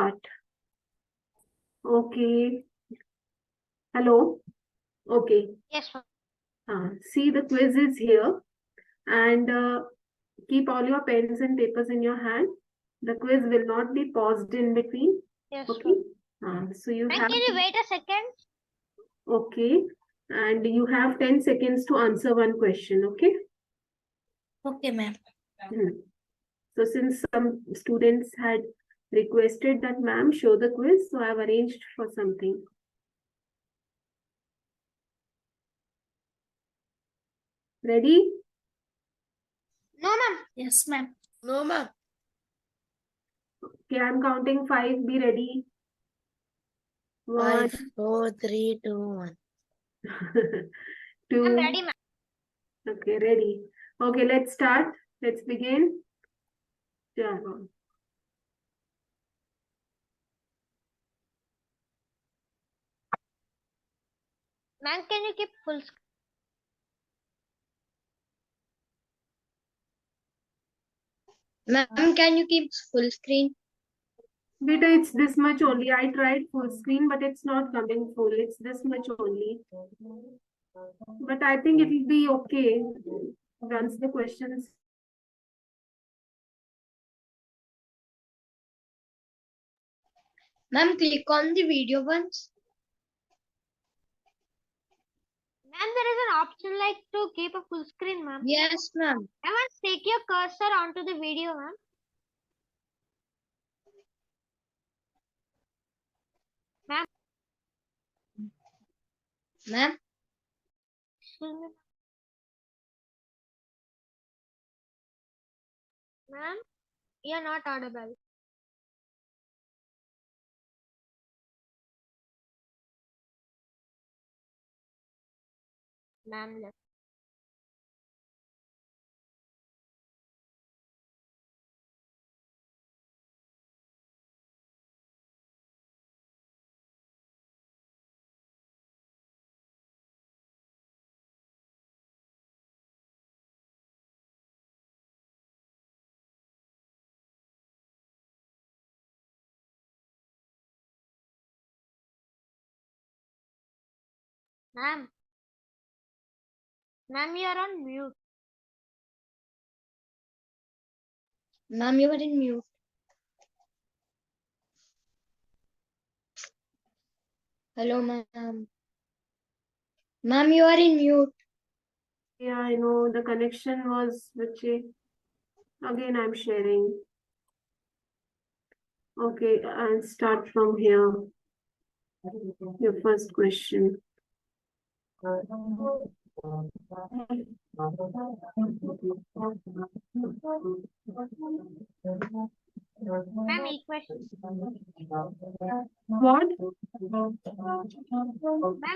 start. Okay. Hello. Okay. Yes, ma'am. See, the quiz is here, and keep all your pens and papers in your hand. The quiz will not be paused in between. Yes, Okay. ma'am. So you Ma'am, have. can you wait a second? Okay. And you have 10 seconds to answer one question. Okay. Okay, ma'am. So since some students had requested that ma'am show the quiz, so I've arranged for something. Ready? No, ma'am. Yes, ma'am. No, ma'am. Okay, I'm counting 5. Be ready. 1, 5, 4, 3, 2, 1. 2. I'm ready, ma'am. Okay, ready. Okay, let's start. Let's begin. Yeah. Ma'am, can you keep full screen? Ma'am, can you keep full screen? Beta, it's this much only. I tried full screen, but it's not coming full. It's this much only. But I think it will be okay once the questions. Ma'am, click on the video once. Ma'am, there is an option like to keep a full screen, ma'am. Yes, ma'am. Ma'am, take your cursor onto the video, ma'am. Ma'am. Ma'am. Ma'am, you are not audible. Ma'am left. Ma'am. Ma'am, you are on mute. Ma'am, you are in mute. Hello, ma'am. Ma'am, you are in mute. Yeah, I know the connection was switchy. Again, I'm sharing. Okay, I'll start from here. Your first question. Ma'am, equation. What? Ma'am,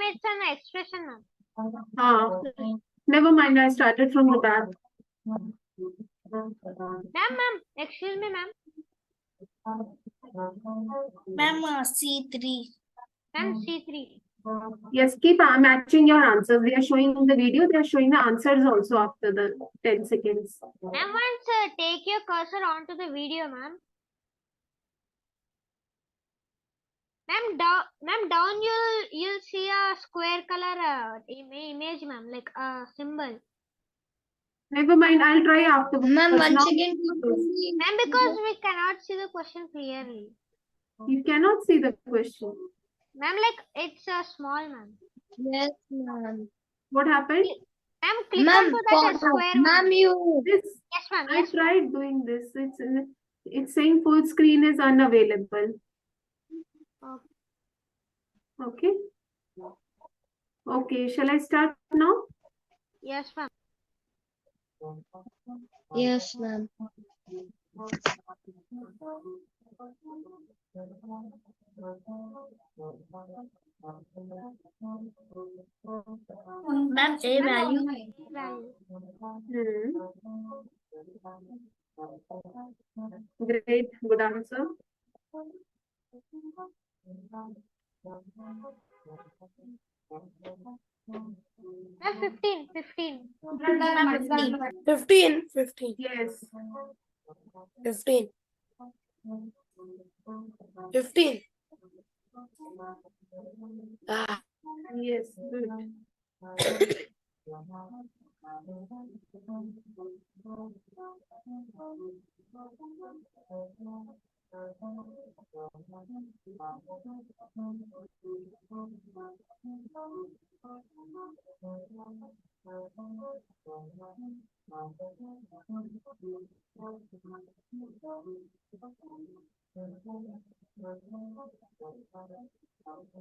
it's an expression, ma'am. Never mind, I started from the back. Ma'am, excuse me, ma'am. Ma'am, C3. Ma'am, C3. Yes, keep matching your answers. They are showing in the video, they are showing the answers also after the 10 seconds. Ma'am, once take your cursor onto the video, ma'am. Ma'am, down you'll see a square color image, ma'am, like a symbol. Never mind, I'll try after. Ma'am, once again, ma'am, because we cannot see the question clearly. You cannot see the question. Ma'am, like it's small, ma'am. Yes, ma'am. What happened? Ma'am, click onto that square. Ma'am, you. This. Yes, ma'am. I tried doing this. It's saying full screen is unavailable. Okay. Okay. Shall I start now? Yes, ma'am. Yes, ma'am. Ma'am, A value. Great. Good answer. Ma'am, 15. 15. Yes. 15. 15. Ah. Yes, good.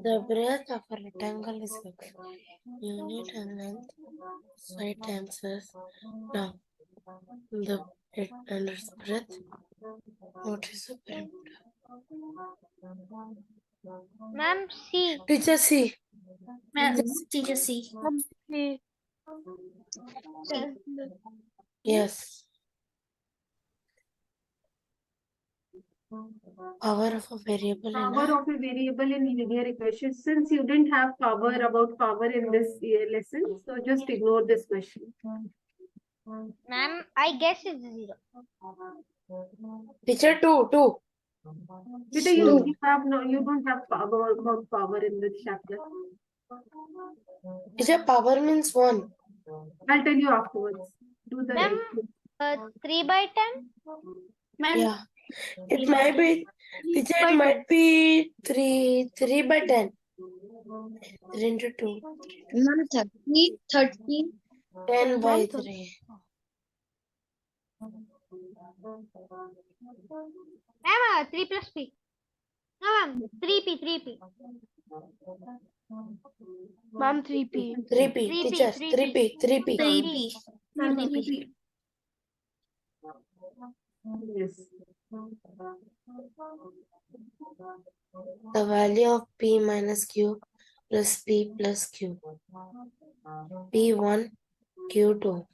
The breadth of a rectangle is X. Unit and length side times S. Now, the and its breadth. What is the perimeter? Ma'am, C. Teacher C. Teacher C. Yes. Power of a variable in Power of a variable in linear equations. Since you didn't have power about power in this lesson, so just ignore this question. Ma'am, I guess it's 0. Teacher 2. Peter, you have no, you don't have power about power in this chapter. Teacher, power means 1. I'll tell you afterwards. Do the Ma'am, 3 by 10? Ma'am, Yeah. It might be, teacher, it might be 3 by 10. 3 into 2. Ma'am, 13. 10 by 3. Ma'am, 3 plus P. No, ma'am, 3P. Ma'am, 3P. 3P, teacher, 3P. 3P. Yes. The value of P minus Q plus P plus Q. P1, Q2.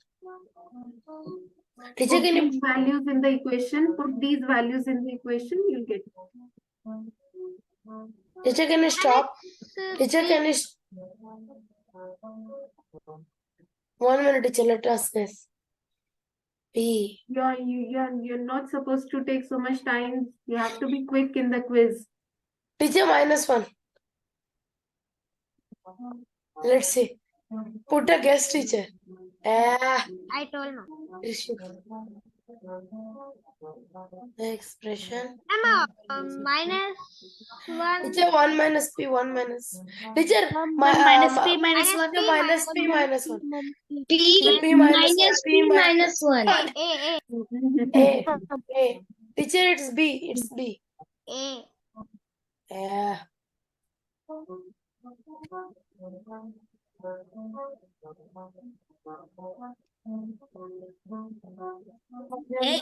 Teacher, Put can you... these values in the equation. Put these values in the equation. You'll get it. Teacher, can you stop? Teacher, can you... 1 minute, teacher, let us this. P. You're not supposed to take so much time. You have to be quick in the quiz. Teacher, -1. Let's see. Put a guess, teacher. I told no. The expression. Ma'am, -1. Teacher, 1 minus P, 1 minus. Teacher, minus P minus 1. Teacher, minus P minus 1. P minus P minus 1. A. Teacher, it's B. It's B. A. Yeah.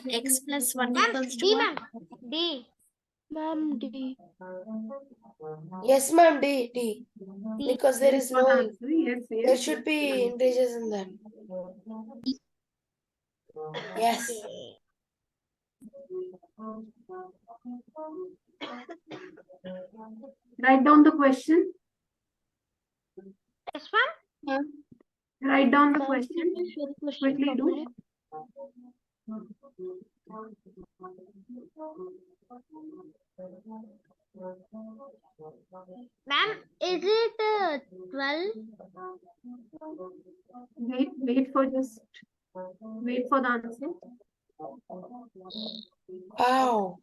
X plus 1 Ma'am, equals D, 1. ma'am. D. Ma'am, D. Yes, ma'am, D. Because there is no... answer. Yes. There should be integers in that. Yes. Write down the question. Yes, ma'am. Write down the question. Quickly do. Ma'am, is it 12? Wait for the answer. Wow.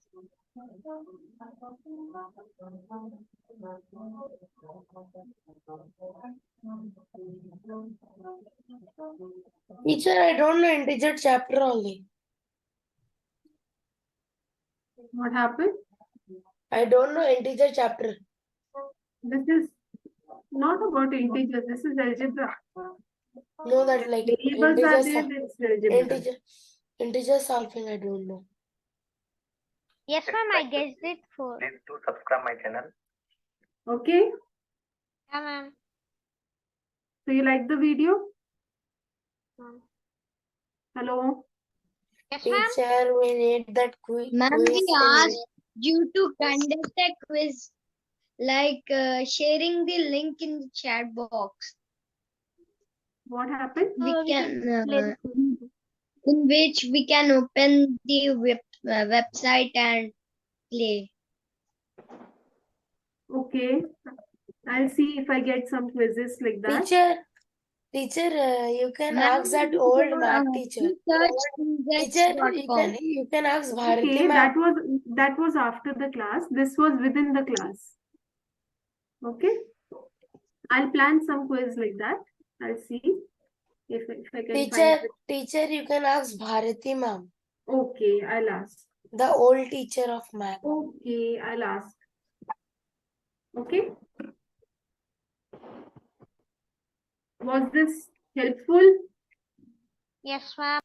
Teacher, I don't know integer chapter only. What happened? I don't know integer chapter. This is not about integers. This is algebra. No, that like Variables are there. That's algebra. integer solving, I don't know. Yes, ma'am, I guessed it 4. Please do subscribe my channel. Okay. Yeah, ma'am. So you like the video? Ma'am. Hello. Yes, ma'am. Teacher, we need that quiz. Ma'am, we asked you to conduct a quiz, like sharing the link in the chat box. What happened? We can, in which we can open the website and play. Okay. I'll see if I get some quizzes like that. Teacher, you can Ma'am, ask that old math teacher. search Teacher, index.com. you can ask Bharati Okay, ma'am. that was after the class. This was within the class. Okay. I'll plan some quiz like that. I'll see if I can find it. Teacher, you can ask Bharati ma'am, Okay, I'll ask. the old teacher of math. Okay, I'll ask. Okay. Was this helpful? Yes, ma'am.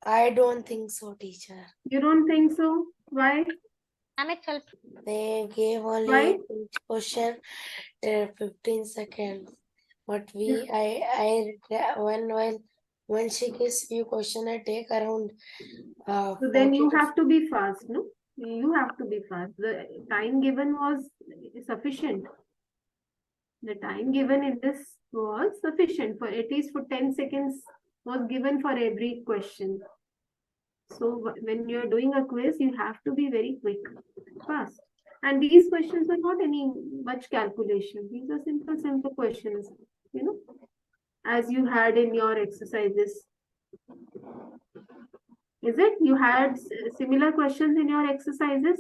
I don't think so, teacher. You don't think so? Why? Ma'am, it's helpful. They gave only Why? each question 15 seconds. But when she gives you question, I take around So then 40 you to have to be fast, no? You have to be fast. The time given was sufficient. The time given in this was sufficient for at least for 10 seconds was given for every question. So when you're doing a quiz, you have to be very quick, fast. And these questions are not any much calculation. These are simple questions, you know, as you had in your exercises. Is it? You had similar questions in your exercises?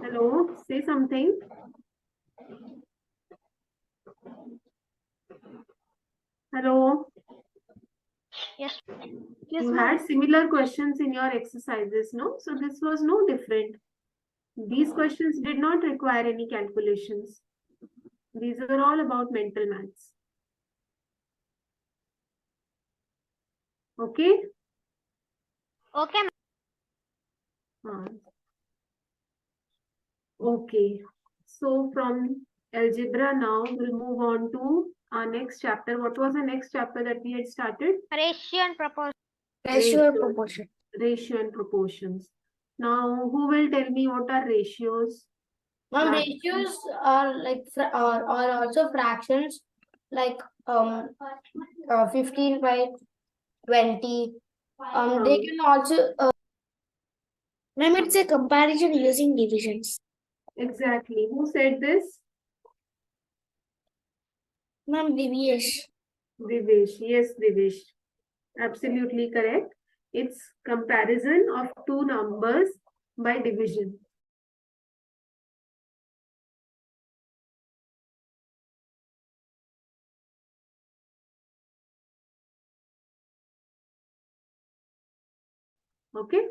Hello, say something. Hello. Yes. You had similar questions in your exercises, no? So this was no different. These questions did not require any calculations. These are all about mental maths. Okay? Okay, Okay. So from algebra now we'll move on to our next chapter. What was the next chapter that we had started? ratio and proportion. ratio and proportion. Ratio and proportions. Now, who will tell me what are ratios? Ma'am, Yeah. ratios are like are also fractions like 15 by 20. They can also ma'am, it's a comparison using divisions. Exactly. Who said this? Ma'am, Divesh. Divesh. Yes, Divesh. Absolutely correct. It's comparison of two numbers by division. Okay.